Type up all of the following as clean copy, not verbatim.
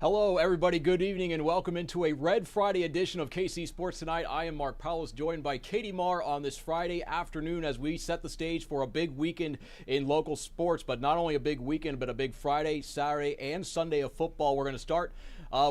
Hello, everybody. Good evening, and welcome into a Red Friday edition of KC Sports Tonight. I am Mark Poulose, joined by Katie Maher on this Friday afternoon as we set the stage for a big weekend in local sports, but not only a big weekend, but a big Friday, Saturday, and Sunday of football. We're going to start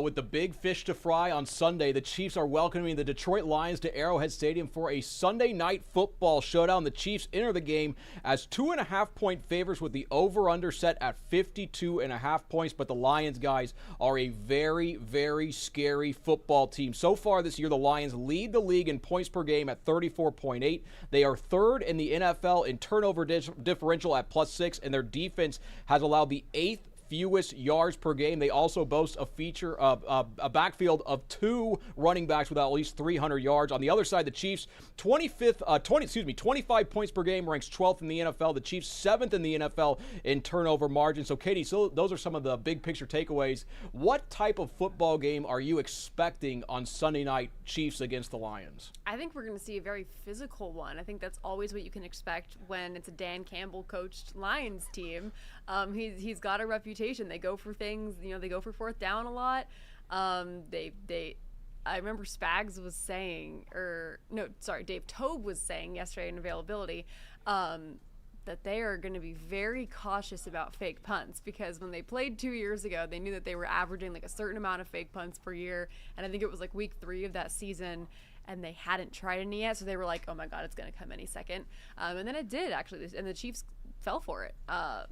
with the big fish to fry on Sunday. The Chiefs are welcoming the Detroit Lions to Arrowhead Stadium for a Sunday night football showdown. The Chiefs enter the game as 2.5-point favorites with the over-under set at 52.5 points, but the Lions, guys, are a very, very scary football team. So far this year, the Lions lead the league in points per game at 34.8. They are third in the NFL in turnover differential at +6, and their defense has allowed the 8th fewest yards per game. They also boast a backfield of 2 running backs with at least 300 yards. On the other side, the Chiefs 25 points per game, ranks 12th in the NFL. The Chiefs 7th in the NFL in turnover margin. So Katie, those are some of the big picture takeaways. What type of football game are you expecting on Sunday night, Chiefs against the Lions? I think we're going to see a very physical one. I think that's always what you can expect when it's a Dan Campbell coached Lions team. He's got a reputation. They go for things, they go for fourth down a lot. I remember Spags was saying, Dave Tobe was saying yesterday in availability, that they are going to be very cautious about fake punts, because when they played 2 years ago, they knew that they were averaging like a certain amount of fake punts per year. And I think it was like week 3 of that season, and they hadn't tried any yet. So they were like, oh my God, it's going to come any second. And then it did actually. And the Chiefs fell for it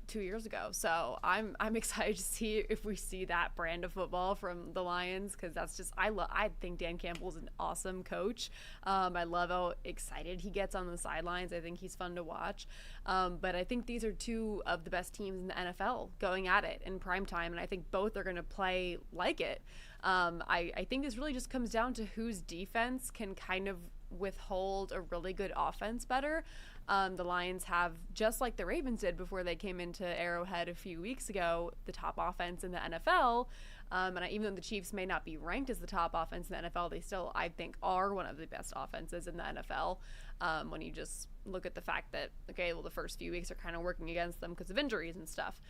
2 years ago. So I'm excited to see if we see that brand of football from the Lions, because that's just I think Dan Campbell's an awesome coach. I love how excited he gets on the sidelines. I think he's fun to watch. But I think these are 2 of the best teams in the NFL going at it in prime time, and I think both are going to play like it. I think this really just comes down to whose defense can kind of withhold a really good offense better. The Lions have, just like the Ravens did before they came into Arrowhead a few weeks ago, the top offense in the NFL. Even though the Chiefs may not be ranked as the top offense in the NFL, they still, I think, are one of the best offenses in the NFL. When you just look at the fact that, the first few weeks are kind of working against them because of injuries and stuff.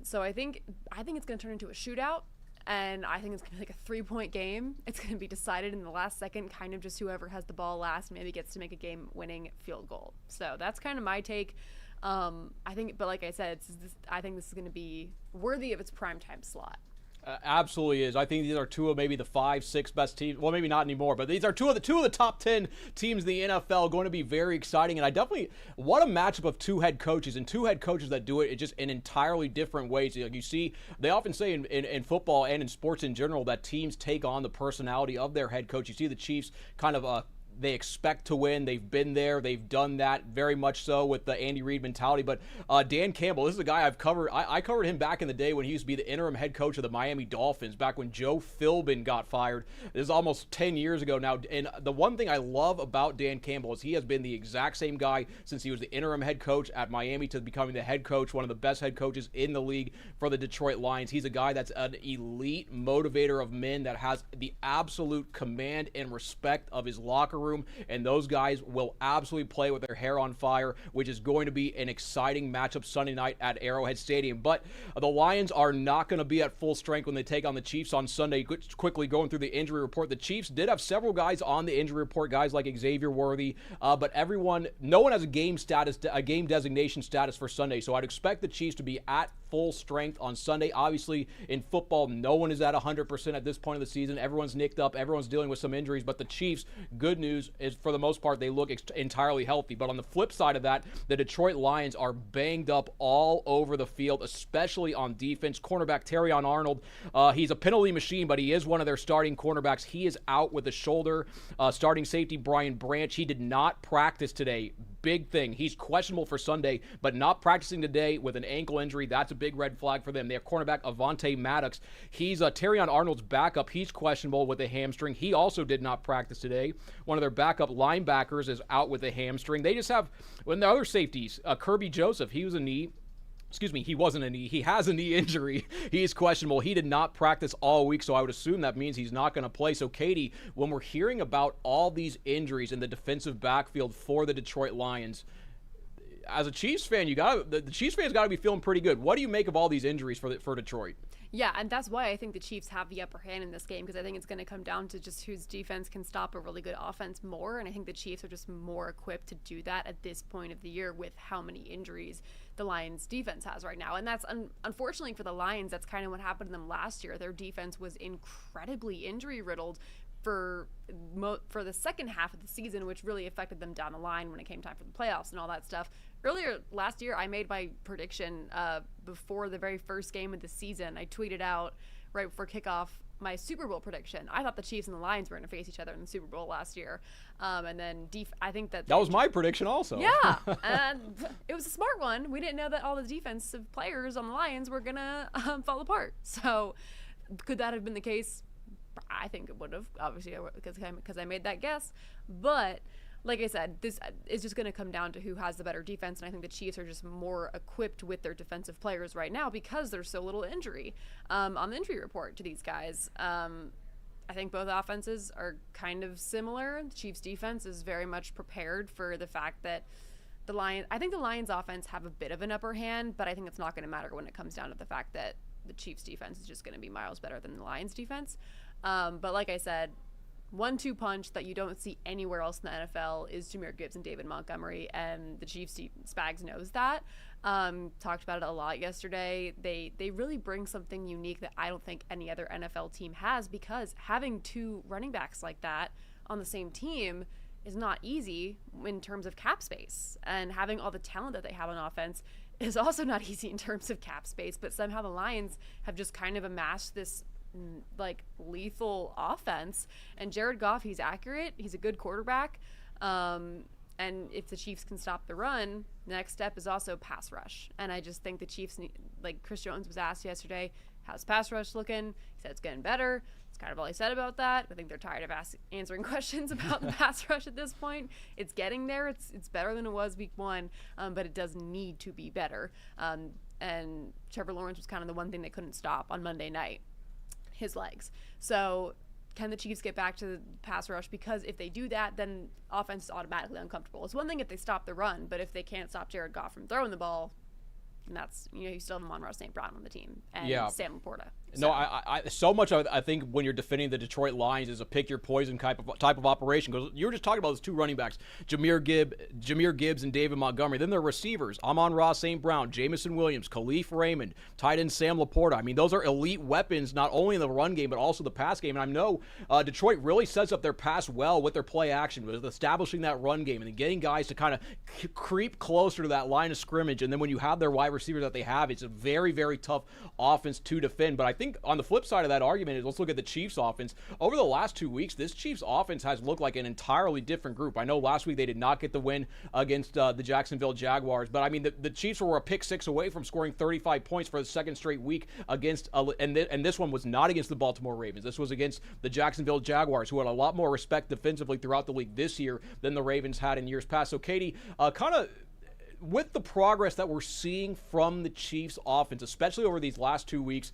So I think it's going to turn into a shootout. And I think it's going to be like a 3-point game. It's going to be decided in the last second, kind of just whoever has the ball last maybe gets to make a game-winning field goal. So that's kind of my take. But like I said, I think this is going to be worthy of its primetime slot. Absolutely is. I think these are 2 of maybe the 5-6 best teams. Well, maybe not anymore, but these are two of the top 10 teams in the NFL. Going to be very exciting, and what a matchup of 2 head coaches, and 2 head coaches that do it just in entirely different ways. Like you see, they often say in football and in sports in general that teams take on the personality of their head coach. You see the Chiefs kind of they expect to win. They've been there. They've done that very much so with the Andy Reid mentality. But Dan Campbell, this is a guy I've covered. I covered him back in the day when he used to be the interim head coach of the Miami Dolphins, back when Joe Philbin got fired. This is almost 10 years ago now. And the one thing I love about Dan Campbell is he has been the exact same guy since he was the interim head coach at Miami to becoming the head coach, one of the best head coaches in the league for the Detroit Lions. He's a guy that's an elite motivator of men that has the absolute command and respect of his locker room, and those guys will absolutely play with their hair on fire, which is going to be an exciting matchup Sunday night at Arrowhead Stadium. But the Lions are not going to be at full strength when they take on the Chiefs on Sunday. Quickly going through the injury report, the Chiefs did have several guys on the injury report, guys like Xavier Worthy, but no one has a game designation status for Sunday, so I'd expect the Chiefs to be at full strength on Sunday. Obviously, in football, no one is at 100% at this point of the season. Everyone's nicked up. Everyone's dealing with some injuries. But the Chiefs, good news is, for the most part, they look entirely healthy. But on the flip side of that, the Detroit Lions are banged up all over the field, especially on defense. Cornerback Terrion Arnold, he's a penalty machine, but he is one of their starting cornerbacks. He is out with a shoulder. Starting safety Brian Branch, he did not practice today. Big thing. He's questionable for Sunday, but not practicing today with an ankle injury. That's a big red flag for them. They have cornerback Avonte Maddox. He's Terrion Arnold's backup. He's questionable with a hamstring. He also did not practice today. One of their backup linebackers is out with a hamstring. They just have, when the other safeties, Kirby Joseph, he wasn't a knee. He has a knee injury. He is questionable. He did not practice all week, so I would assume that means he's not going to play. So, Katie, when we're hearing about all these injuries in the defensive backfield for the Detroit Lions, as a Chiefs fan, the Chiefs fans got to be feeling pretty good. What do you make of all these injuries for Detroit? Yeah, and that's why I think the Chiefs have the upper hand in this game, because I think it's going to come down to just whose defense can stop a really good offense more, and I think the Chiefs are just more equipped to do that at this point of the year with how many injuries the Lions defense has right now. And that's unfortunately for the Lions, that's kind of what happened to them last year. Their defense was incredibly injury riddled for the second half of the season, which really affected them down the line when it came time for the playoffs and all that stuff. Earlier last year, I made my prediction before the very first game of the season. I tweeted out right before kickoff my Super Bowl prediction. I thought the Chiefs and the Lions were going to face each other in the Super Bowl last year. And then I think that was my prediction also. Yeah, and it was a smart one. We didn't know that all the defensive players on the Lions were going to fall apart. So could that have been the case? I think it would have, obviously, because I made that guess. But like I said, this is just going to come down to who has the better defense, and I think the Chiefs are just more equipped with their defensive players right now because there's so little injury on the injury report to these guys. I think both offenses are kind of similar. The Chiefs' defense is very much prepared for the fact that I think the Lions' offense have a bit of an upper hand, but I think it's not going to matter when it comes down to the fact that the Chiefs' defense is just going to be miles better than the Lions' defense. But like I said, 1-2 punch that you don't see anywhere else in the NFL is Jahmyr Gibbs and David Montgomery, and the Chiefs Spags knows that. Talked about it a lot yesterday. They really bring something unique that I don't think any other NFL team has, because having two running backs like that on the same team is not easy in terms of cap space, and having all the talent that they have on offense is also not easy in terms of cap space. But somehow the Lions have just kind of amassed this like lethal offense, and Jared Goff, he's accurate, he's a good quarterback, and if the Chiefs can stop the run, the next step is also pass rush. And I just think the Chiefs need, like Chris Jones was asked yesterday, how's pass rush looking? He said it's getting better. That's kind of all he said about that. I think they're tired of answering questions about the pass rush at this point. It's getting there. It's better than it was week one, but it does need to be better. And Trevor Lawrence was kind of the one thing they couldn't stop on Monday night, his legs. So can the Chiefs get back to the pass rush? Because if they do that, then offense is automatically uncomfortable. It's one thing if they stop the run, but if they can't stop Jared Goff from throwing the ball, and that's, you still have Amon-Ra St. Brown on the team and Sam Laporta. So. No, I so much I think when you're defending the Detroit Lions is a pick your poison type of operation, because you were just talking about those two running backs, Jahmyr Gibbs and David Montgomery. Then their receivers, Amon-Ra St. Brown, Jamison Williams, Khalif Raymond, tight end Sam Laporta. I mean, those are elite weapons, not only in the run game but also the pass game. And I know Detroit really sets up their pass well with their play action, with establishing that run game and then getting guys to kind of creep closer to that line of scrimmage. And then when you have their wide receivers that they have, it's a very, very tough offense to defend. But I think on the flip side of that argument is, let's look at the Chiefs offense. Over the last 2 weeks, this Chiefs offense has looked like an entirely different group. I know last week they did not get the win against the Jacksonville Jaguars, but I mean, the Chiefs were a pick six away from scoring 35 points for the second straight week against, and this one was not against the Baltimore Ravens. This was against the Jacksonville Jaguars, who had a lot more respect defensively throughout the league this year than the Ravens had in years past. So, Katie, kind of with the progress that we're seeing from the Chiefs offense, especially over these last 2 weeks,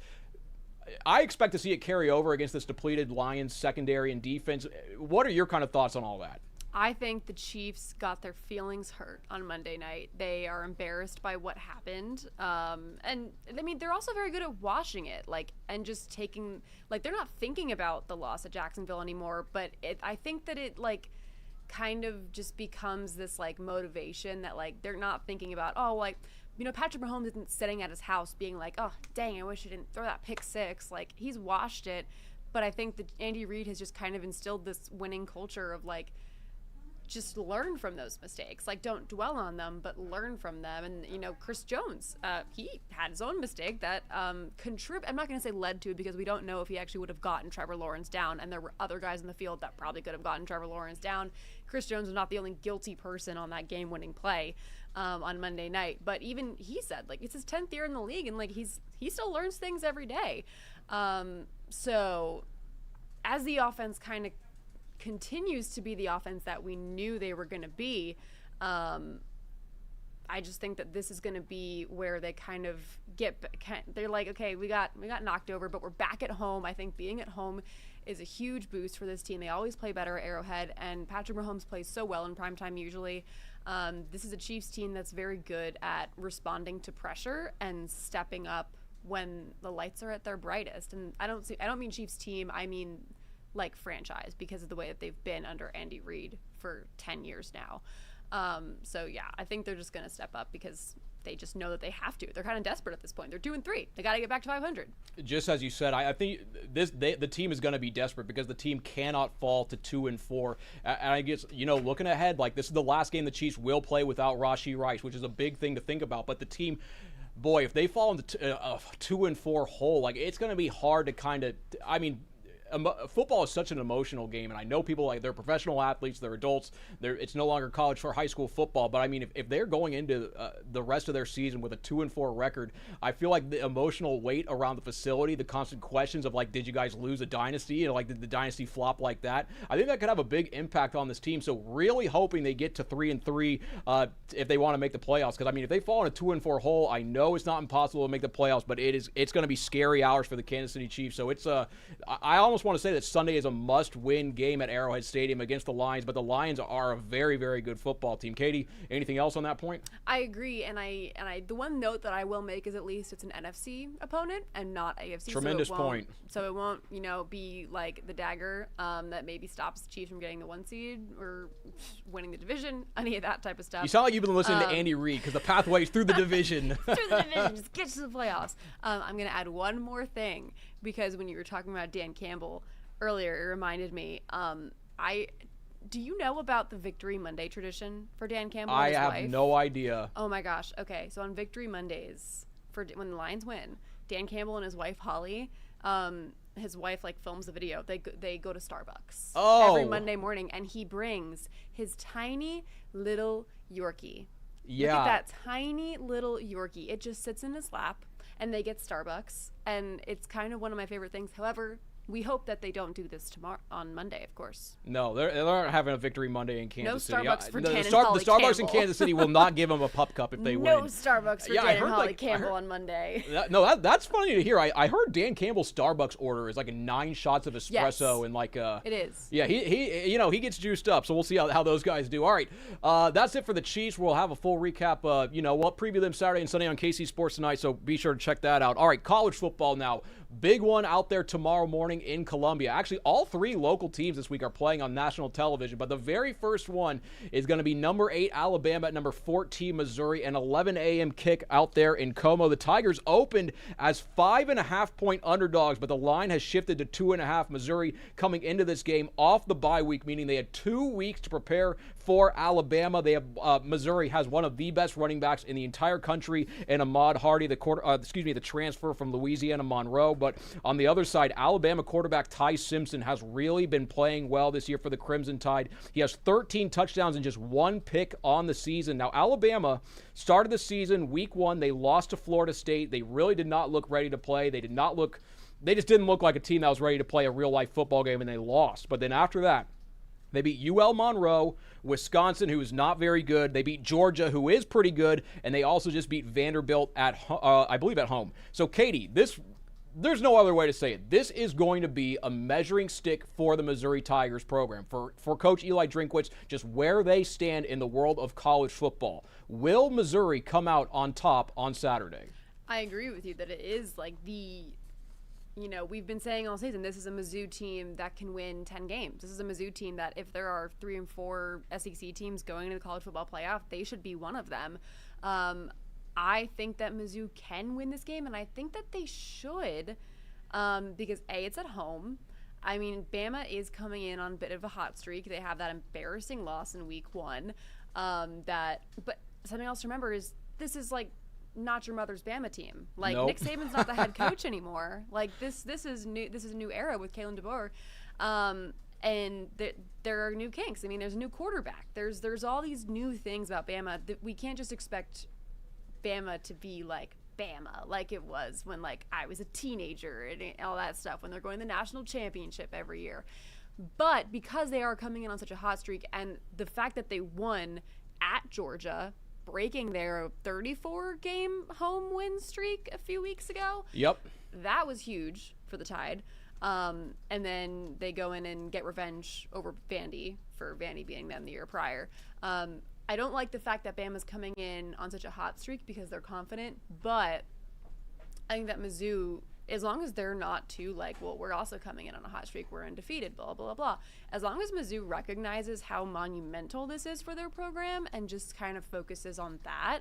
I expect to see it carry over against this depleted Lions secondary and defense. What are your kind of thoughts on all that? I think the Chiefs got their feelings hurt on Monday night. They are embarrassed by what happened. And I mean, they're also very good at washing it, and just taking, they're not thinking about the loss at Jacksonville anymore, but I think that it, kind of just becomes this, motivation that, they're not thinking about, Patrick Mahomes isn't sitting at his house being like, oh, dang, I wish I didn't throw that pick six. He's washed it. But I think that Andy Reid has just kind of instilled this winning culture of, just learn from those mistakes. Don't dwell on them, but learn from them. And, Chris Jones, he had his own mistake that I'm not going to say led to it, because we don't know if he actually would have gotten Trevor Lawrence down. And there were other guys in the field that probably could have gotten Trevor Lawrence down. Chris Jones was not the only guilty person on that game-winning play on Monday night. But even he said, it's his 10th year in the league, and, he still learns things every day. So as the offense kind of continues to be the offense that we knew they were going to be, I just think that this is going to be where they kind of they're like, okay, we got knocked over, but we're back at home. I think being at home is a huge boost for this team. They always play better at Arrowhead, and Patrick Mahomes plays so well in primetime usually. This is a Chiefs team that's very good at responding to pressure and stepping up when the lights are at their brightest. And I don't mean Chiefs team, I mean like franchise, because of the way that they've been under Andy Reid for 10 years now. So yeah, I think they're just going to step up because they just know that they have to. They're kind of desperate at this point. They're 2-3. They got to get back to 500. Just as you said, I think the team is going to be desperate because the team cannot fall to 2-4. And I guess, looking ahead, like this is the last game the Chiefs will play without Rashee Rice, which is a big thing to think about. But the team, boy, if they fall into a 2-4 hole, like it's going to be hard to kind of, football is such an emotional game, and I know people, like, they're professional athletes, they're adults, it's no longer college or high school football, but I mean, if they're going into the rest of their season with a 2-4 record, I feel like the emotional weight around the facility, the constant questions of, like, did you guys lose a dynasty, like, did the dynasty flop like that? I think that could have a big impact on this team, so really hoping they get to 3-3 if they want to make the playoffs, because, I mean, if they fall in a 2-4 hole, I know it's not impossible to make the playoffs, but it's going to be scary hours for the Kansas City Chiefs, so I almost want to say that Sunday is a must-win game at Arrowhead Stadium against the Lions, but the Lions are a very, very good football team. Katie, anything else on that point? I agree, and the one note that I will make is at least it's an NFC opponent and not AFC. Tremendous point. So it won't, be like the dagger that maybe stops the Chiefs from getting the 1 seed or winning the division, any of that type of stuff. You sound like you've been listening to Andy Reid because the pathway's through the division. Through the division, just get to the playoffs. I'm going to add one more thing because when you were talking about Dan Campbell earlier, it reminded me. Do you know about the Victory Monday tradition for Dan Campbell and his wife? I have no idea. Oh my gosh. Okay, so on Victory Mondays, when the Lions win, Dan Campbell and his wife Holly, his wife films the video. They go to Starbucks every Monday morning, and he brings his tiny little Yorkie. Yeah. Look at that tiny little Yorkie. It just sits in his lap, and they get Starbucks, and it's kind of one of my favorite things. However, we hope that they don't do this tomorrow on Monday, of course. No, they're not having a Victory Monday in Kansas City. No Starbucks for Dan and Holly The Starbucks Campbell. in Kansas City will not give them a pup cup if they win. No Starbucks for Dan and Holly Campbell on Monday. That's funny to hear. I heard Dan Campbell's Starbucks order is 9 shots of espresso and it is. Yeah, he gets juiced up. So we'll see how those guys do. All right, that's it for the Chiefs. We'll have a full recap. We'll preview them Saturday and Sunday on KC Sports Tonight. So be sure to check that out. All right, college football now. Big one out there tomorrow morning in Columbia. Actually, all 3 local teams this week are playing on national television, but the very first one is going to be number 8 Alabama at number 14 Missouri, an 11 a.m. kick out there in Como. The Tigers opened as 5.5-point underdogs, but the line has shifted to 2.5. Missouri coming into this game off the bye week, meaning they had 2 weeks to prepare for Alabama. They have Missouri has one of the best running backs in the entire country, and Ahmad Hardy, the transfer from Louisiana Monroe. But on the other side, Alabama quarterback Ty Simpson has really been playing well this year for the Crimson Tide. He has 13 touchdowns and just 1 pick on the season. Now, Alabama started the season week 1. They lost to Florida State. They really did not look ready to play. They just didn't look like a team that was ready to play a real-life football game, and they lost. But then after that, they beat UL Monroe, Wisconsin, who is not very good. They beat Georgia, who is pretty good, and they also just beat Vanderbilt I believe at home. So, Katie, there's no other way to say it. This is going to be a measuring stick for the Missouri Tigers program, for Coach Eli Drinkwitz, just where they stand in the world of college football. Will Missouri come out on top on Saturday? I agree with you that it is we've been saying all season, this is a Mizzou team that can win 10 games. This is a Mizzou team that if there are 3 and 4 SEC teams going into the college football playoff, they should be one of them. I think that Mizzou can win this game, and I think that they should because, A, it's at home. I mean, Bama is coming in on a bit of a hot streak. They have that embarrassing loss in week 1. But something else to remember is this is not your mother's Bama team. Nope. Nick Saban's not the head coach anymore. This is new. This is a new era with Kalen DeBoer. And there are new kinks. I mean, there's a new quarterback. There's all these new things about Bama that we can't just expect Bama to be like Bama, like it was when I was a teenager and all that stuff, when they're going to the national championship every year. But because they are coming in on such a hot streak, and the fact that they won at Georgia, breaking their 34-game home win streak a few weeks ago. Yep. That was huge for the Tide. And then they go in and get revenge over Vandy for Vandy beating them the year prior. I don't like the fact that Bama's coming in on such a hot streak because they're confident, but I think that Mizzou, as long as they're not too like, well, we're also coming in on a hot streak, we're undefeated, blah, blah, blah. As long as Mizzou recognizes how monumental this is for their program and just kind of focuses on that,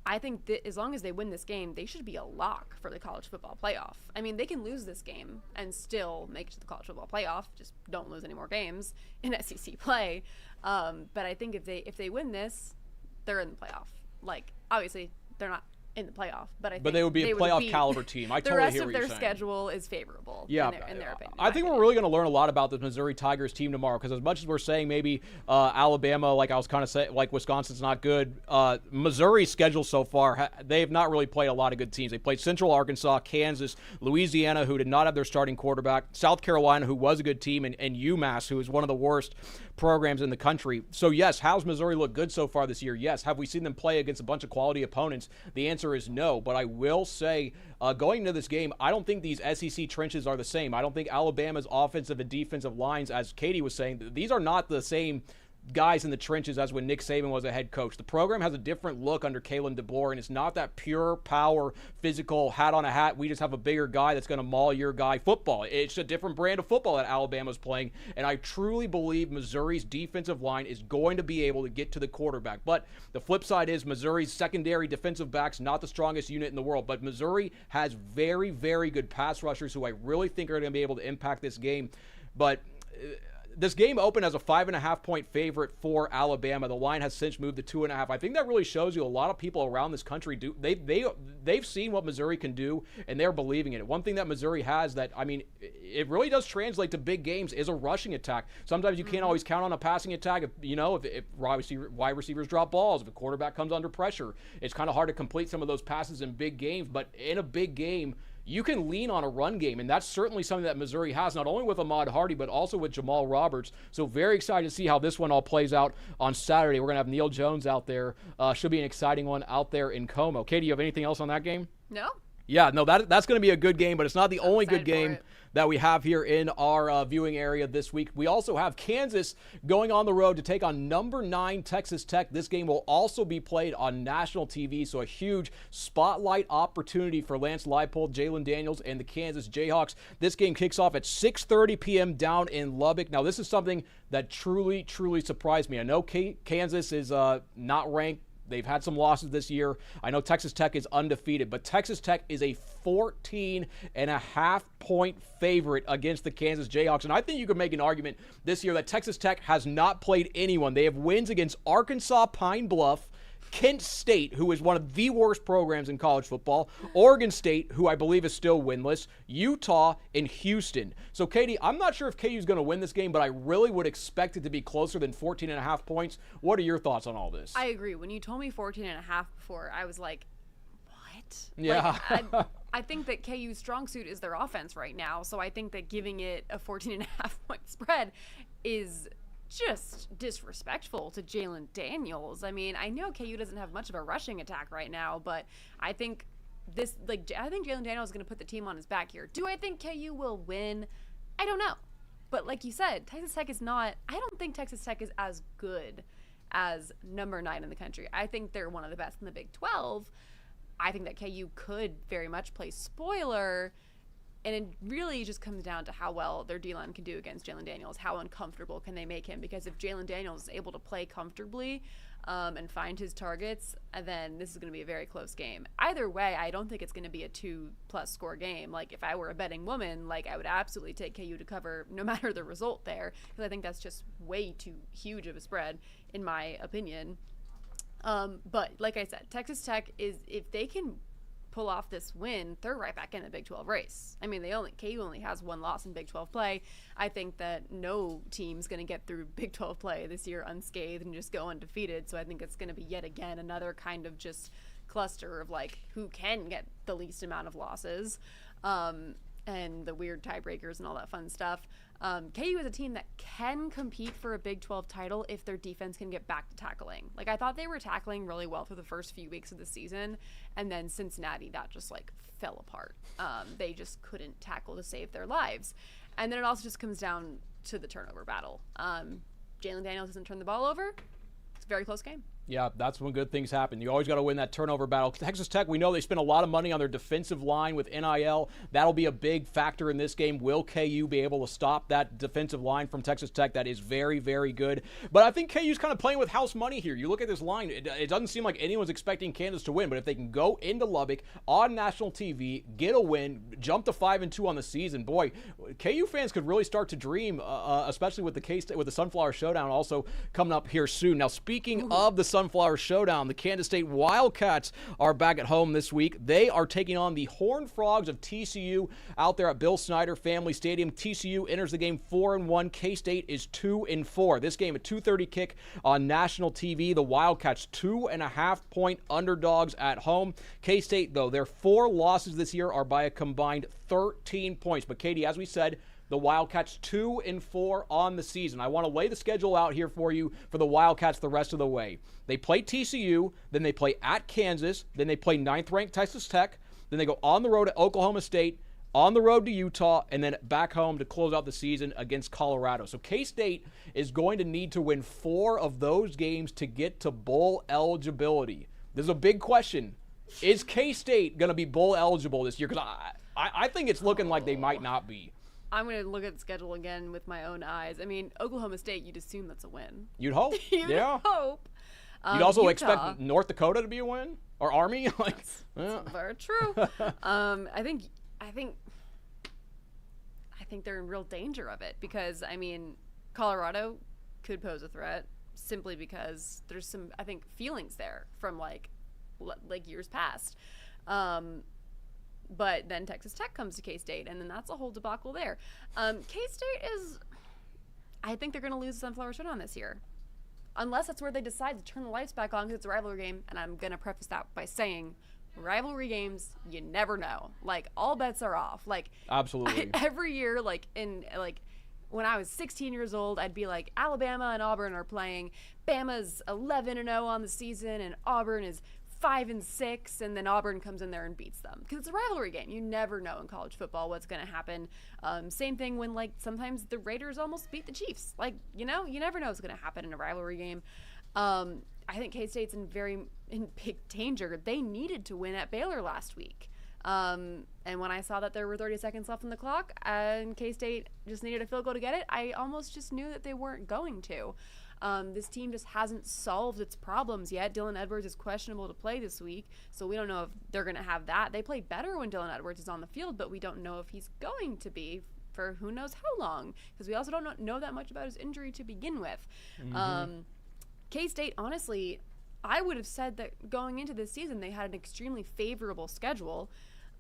I think that as long as they win this game, they should be a lock for the college football playoff. I mean, they can lose this game and still make it to the college football playoff. Just don't lose any more games in SEC play. But I think if they win this, they're in the playoff. Like, obviously, they're not in the playoff, but I think they would be a playoff caliber team. I totally hear what you're saying. The rest of their schedule is favorable. Yeah, in their opinion. I think we're really going to learn a lot about the Missouri Tigers team tomorrow, because as much as we're saying maybe Alabama, like I was kind of saying, like Wisconsin's not good, Missouri's schedule so far, they have not really played a lot of good teams. They played Central Arkansas, Kansas, Louisiana, who did not have their starting quarterback, South Carolina, who was a good team, and UMass, who is one of the worst programs in the country. So yes, how's Missouri look good so far this year? Yes. Have we seen them play against a bunch of quality opponents? The answer is no. But I will say, going into this game, I don't think these SEC trenches are the same. I don't think Alabama's offensive and defensive lines, as Katie was saying, these are not the same guys in the trenches as when Nick Saban was a head coach. The program has a different look under Kalen DeBoer, and it's not that pure power, physical, hat on a hat, we just have a bigger guy that's going to maul your guy football. It's a different brand of football that Alabama's playing, and I truly believe Missouri's defensive line is going to be able to get to the quarterback. But the flip side is Missouri's secondary defensive backs, not the strongest unit in the world, but Missouri has very, very good pass rushers who I really think are going to be able to impact this game. But this game opened as a 5.5-point favorite for Alabama. The line has since moved to 2.5. I think that really shows you a lot of people around this country they've seen what Missouri can do, and they're believing in it. One thing that Missouri has that, I mean, it really does translate to big games is a rushing attack. Sometimes you can't always count on a passing attack. If wide receivers drop balls, if a quarterback comes under pressure, it's kind of hard to complete some of those passes in big games. But in a big game, you can lean on a run game, and that's certainly something that Missouri has, not only with Ahmad Hardy, but also with Jamal Roberts. So very excited to see how this one all plays out on Saturday. We're going to have Neil Jones out there. Should be an exciting one out there in Como. Katie, you have anything else on that game? No. Yeah, no, that's going to be a good game, but it's not the only good game that we have here in our viewing area this week. We also have Kansas going on the road to take on number 9 Texas Tech. This game will also be played on national TV, so a huge spotlight opportunity for Lance Leipold, Jalen Daniels, and the Kansas Jayhawks. This game kicks off at 6:30 p.m. down in Lubbock. Now, this is something that truly, truly surprised me. I know Kansas is not ranked. They've had some losses this year. I know Texas Tech is undefeated, but Texas Tech is a 14.5-point favorite against the Kansas Jayhawks. And I think you could make an argument this year that Texas Tech has not played anyone. They have wins against Arkansas, Pine Bluff, Kent State, who is one of the worst programs in college football, Oregon State, who I believe is still winless, Utah, and Houston. So, Katie, I'm not sure if KU is going to win this game, but I really would expect it to be closer than 14.5 points. What are your thoughts on all this? I agree. When you told me 14.5 before, I was like, what? Yeah. I think that KU's strong suit is their offense right now, so I think that giving it a 14.5-point spread is just disrespectful to Jalen Daniels. I mean, I know KU doesn't have much of a rushing attack right now, but I think Jalen Daniels is going to put the team on his back here. Do I think KU will win? I don't know. But like you said, Texas Tech is not, I don't think Texas Tech is as good as number 9 in the country. I think they're one of the best in the Big 12. I think that KU could very much play spoiler. And it really just comes down to how well their D-line can do against Jalen Daniels. How uncomfortable can they make him? Because if Jalen Daniels is able to play comfortably and find his targets, then this is going to be a very close game. Either way, I don't think it's going to be a 2+ score game. Like, if I were a betting woman, like, I would absolutely take KU to cover no matter the result there, because I think that's just way too huge of a spread, in my opinion. But like I said, Texas Tech is, if they can pull off this win, they're right back in the Big 12 race. I mean, KU only has 1 loss in Big 12 play. I think that no team's going to get through Big 12 play this year unscathed and just go undefeated. So I think it's going to be yet again another kind of just cluster of like who can get the least amount of losses, and the weird tiebreakers and all that fun stuff. KU is a team that can compete for a Big 12 title if their defense can get back to tackling. Like, I thought they were tackling really well for the first few weeks of the season, and then Cincinnati, that just like fell apart. They just couldn't tackle to save their lives. And then it also just comes down to the turnover battle. Jalen Daniels doesn't turn the ball over. It's a very close game. Yeah, that's when good things happen. You always got to win that turnover battle. Texas Tech, we know they spent a lot of money on their defensive line with NIL. That'll be a big factor in this game. Will KU be able to stop that defensive line from Texas Tech? That is very, very good. But I think KU's kind of playing with house money here. You look at this line, it doesn't seem like anyone's expecting Kansas to win, but if they can go into Lubbock on national TV, get a win, jump to 5-2 on the season, boy, KU fans could really start to dream, especially with the K-State, with the Sunflower Showdown also coming up here soon. Now, speaking of the Sunflower Showdown, the Kansas State Wildcats are back at home this week. They are taking on the Horned Frogs of TCU out there at Bill Snyder Family Stadium. TCU enters the game 4-1. K-State is 2-4. This game, a 2:30 kick on national TV. The Wildcats 2.5-point underdogs at home. K-State, though, their 4 losses this year are by a combined 13 points. But Katie, as we said, the Wildcats 2-4 on the season. I want to lay the schedule out here for you for the Wildcats the rest of the way. They play TCU, then they play at Kansas, then they play 9th-ranked Texas Tech, then they go on the road to Oklahoma State, on the road to Utah, and then back home to close out the season against Colorado. So K-State is going to need to win 4 of those games to get to bowl eligibility. This is a big question. Is K-State going to be bowl eligible this year? Because I think it's looking like they might not be. I'm going to look at the schedule again with my own eyes. I mean, Oklahoma State, you'd assume that's a win. You'd hope. You'd hope. You'd also Utah, expect North Dakota to be a win? Or Army? That's very true. I think they're in real danger of it because, I mean, Colorado could pose a threat simply because there's some, I think, feelings there from, like years past. But then Texas Tech comes to K-State, and then that's a whole debacle there. K-State is, I think they're going to lose the Sunflower Showdown this year. Unless that's where they decide to turn the lights back on because it's a rivalry game. And I'm going to preface that by saying rivalry games, you never know. Like, all bets are off. Like, absolutely. Every year, when I was 16 years old, I'd be like, Alabama and Auburn are playing. Bama's 11-0 on the season, and Auburn is 5-6, and then Auburn comes in there and beats them because it's a rivalry game. You never know in college football what's going to happen. Same thing when, like, sometimes the Raiders almost beat the Chiefs. Like, you never know what's going to happen in a rivalry game. I think K-State's in big danger. They needed to win at Baylor last week. And when I saw that there were 30 seconds left on the clock and K-State just needed a field goal to get it, I almost just knew that they weren't going to. This team just hasn't solved its problems yet. Dylan Edwards is questionable to play this week, so we don't know if they're going to have that. They play better when Dylan Edwards is on the field, but we don't know if he's going to be for who knows how long, because we also don't know that much about his injury to begin with. Mm-hmm. K-State, honestly, I would have said that going into this season, they had an extremely favorable schedule.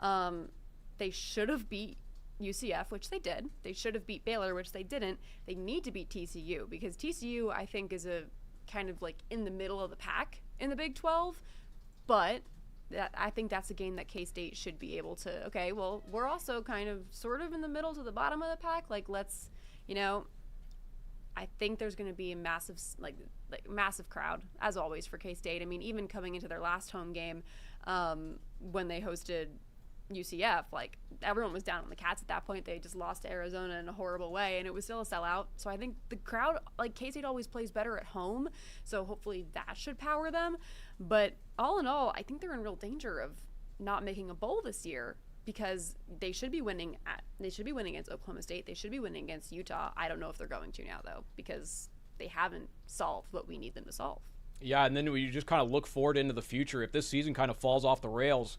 They should have beat UCF, which they did. They should have beat Baylor, which they didn't. They need to beat TCU because TCU, I think, is a kind of like in the middle of the pack in the Big 12. But I think that's a game that K-State should be able to, okay, well, we're also kind of sort of in the middle to the bottom of the pack. Like, let's, I think there's going to be a massive, massive crowd, as always, for K-State. I mean, even coming into their last home game when they hosted UCF, like, everyone was down on the Cats at that point. They just lost to Arizona in a horrible way, and it was still a sellout. So I think the crowd, like, K-State always plays better at home, so hopefully that should power them. But all in all, I think they're in real danger of not making a bowl this year because they should be winning against Oklahoma State. They should be winning against Utah. I don't know if they're going to now, though, because they haven't solved what we need them to solve. Yeah, and then we just kind of look forward into the future. If this season kind of falls off the rails,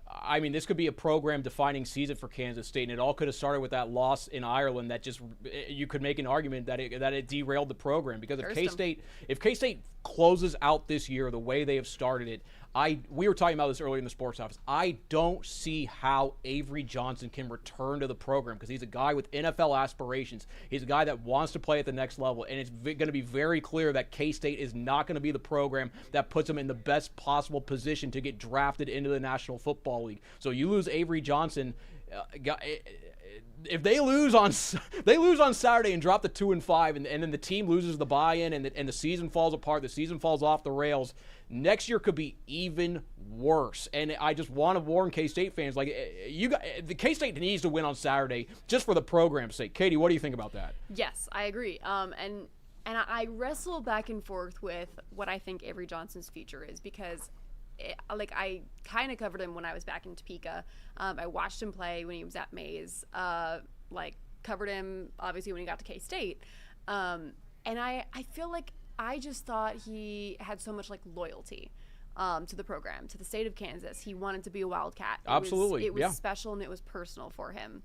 I mean, this could be a program-defining season for Kansas State, and it all could have started with that loss in Ireland that just you could make an argument that it derailed the program because if K-State closes out this year the way they have started it, we were talking about this earlier in the sports office. I don't see how Avery Johnson can return to the program because he's a guy with NFL aspirations. He's a guy that wants to play at the next level, and it's going to be very clear that K-State is not going to be the program that puts him in the best possible position to get drafted into the National Football League. So you lose Avery Johnson. If they lose on Saturday and drop the 2-5, and then the team loses the buy-in and the season falls apart, the season falls off the rails, next year could be even worse. And I just want to warn K-State fans, like, the K-State needs to win on Saturday just for the program's sake. Katie, what do you think about that? Yes, I agree. And And I wrestle back and forth with what I think Avery Johnson's future is, because I kind of covered him when I was back in Topeka. I watched him play when he was at Mays. Covered him obviously when he got to K-State. And I feel like I just thought he had so much loyalty to the program, to the state of Kansas. He wanted to be a Wildcat. Absolutely, it was special and it was personal for him.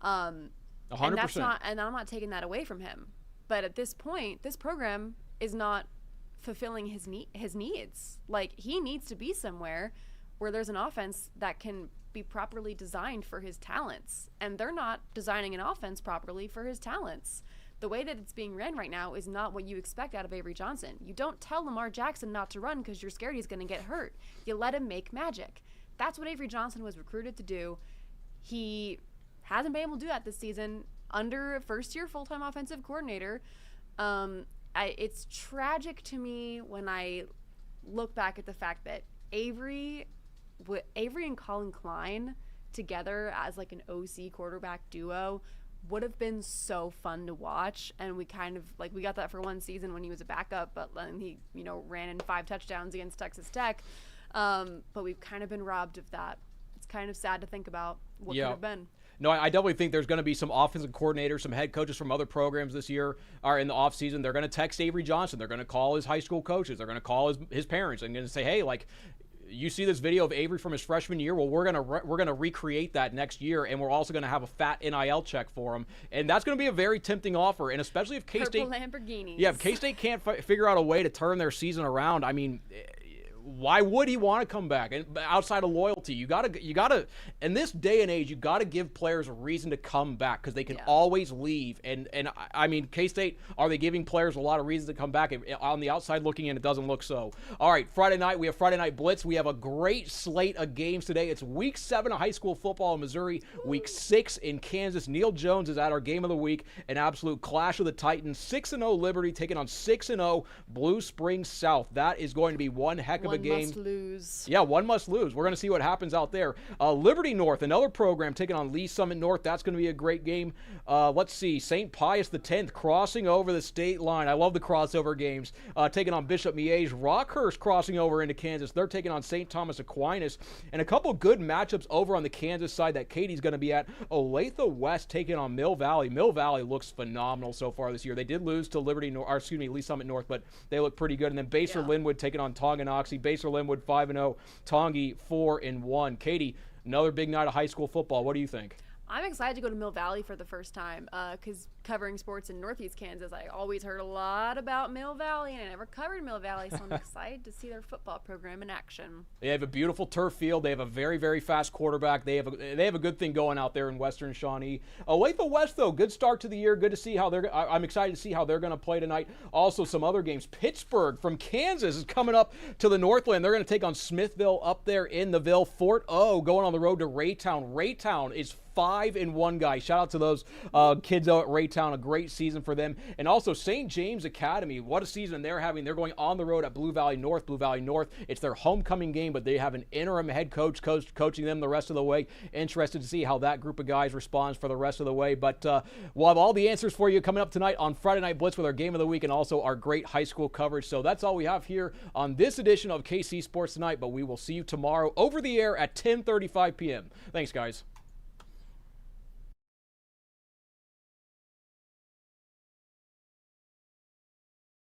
100%. And I'm not taking that away from him. But at this point, this program is not fulfilling his needs. He needs to be somewhere where there's an offense that can be properly designed for his talents. And they're not designing an offense properly for his talents. The way that it's being ran right now is not what you expect out of Avery Johnson. You don't tell Lamar Jackson not to run because you're scared he's going to get hurt. You let him make magic. That's what Avery Johnson was recruited to do. He hasn't been able to do that this season under a first-year full-time offensive coordinator. It's tragic to me when I look back at the fact that Avery and Colin Klein together as an OC quarterback duo would have been so fun to watch. And we kind of we got that for one season when he was a backup, but then he ran in 5 touchdowns against Texas Tech. But we've kind of been robbed of that. It's kind of sad to think about what could have been. No, I definitely think there's going to be some offensive coordinators, some head coaches from other programs this year are in the offseason. They're going to text Avery Johnson. They're going to call his high school coaches. They're going to call his parents and going to say, hey, you see this video of Avery from his freshman year? Well, we're gonna recreate that next year, and we're also going to have a fat NIL check for him. And that's going to be a very tempting offer, and especially if K-State... Purple Lamborghinis. Yeah, if K-State can't figure out a way to turn their season around, I mean... why would he want to come back? And outside of loyalty, you gotta in this day and age, you gotta give players a reason to come back, because they can always leave. And I mean, K-State, are they giving players a lot of reasons to come back? On the outside looking in, it doesn't look so. All right, Friday night, we have Friday Night Blitz. We have a great slate of games today. It's week 7 of high school football in Missouri, week 6 in Kansas. Neil Jones is at our game of the week, an absolute clash of the Titans. 6-0 Liberty taking on 6-0 Blue Springs South. That is going to be one heck of a game. Must lose. Yeah, one must lose. We're going to see what happens out there. Liberty North, another program taking on Lee Summit North. That's going to be a great game. Let's see, St. Pius X crossing over the state line. I love the crossover games. Taking on Bishop Miege. Rockhurst crossing over into Kansas. They're taking on St. Thomas Aquinas. And a couple good matchups over on the Kansas side that Katie's going to be at. Olathe West taking on Mill Valley. Mill Valley looks phenomenal so far this year. They did lose to Lee Summit North, but they look pretty good. And then Basler Linwood taking on Tonganoxie. Basler Linwood 5-0, Tongi 4-1. Katie, another big night of high school football. What do you think? I'm excited to go to Mill Valley for the first time because covering sports in Northeast Kansas, I always heard a lot about Mill Valley, and I never covered Mill Valley, so I'm excited to see their football program in action. They have a beautiful turf field. They have a very, very fast quarterback. They have a good thing going out there in Western Shawnee. Olathe West, though, good start to the year. Good to see how I'm excited to see how they're going to play tonight. Also, some other games. Pittsburgh from Kansas is coming up to the Northland. They're going to take on Smithville up there in the Ville. Fort O going on the road to Raytown. Raytown is 5-1, guys. Shout out to those kids out at Raytown. A great season for them. And also St. James Academy. What a season they're having. They're going on the road at Blue Valley North. Blue Valley North. It's their homecoming game, but they have an interim head coach coaching them the rest of the way. Interested to see how that group of guys responds for the rest of the way. But we'll have all the answers for you coming up tonight on Friday Night Blitz with our game of the week and also our great high school coverage. So that's all we have here on this edition of KC Sports Tonight, but we will see you tomorrow over the air at 10:35 p.m. Thanks, guys.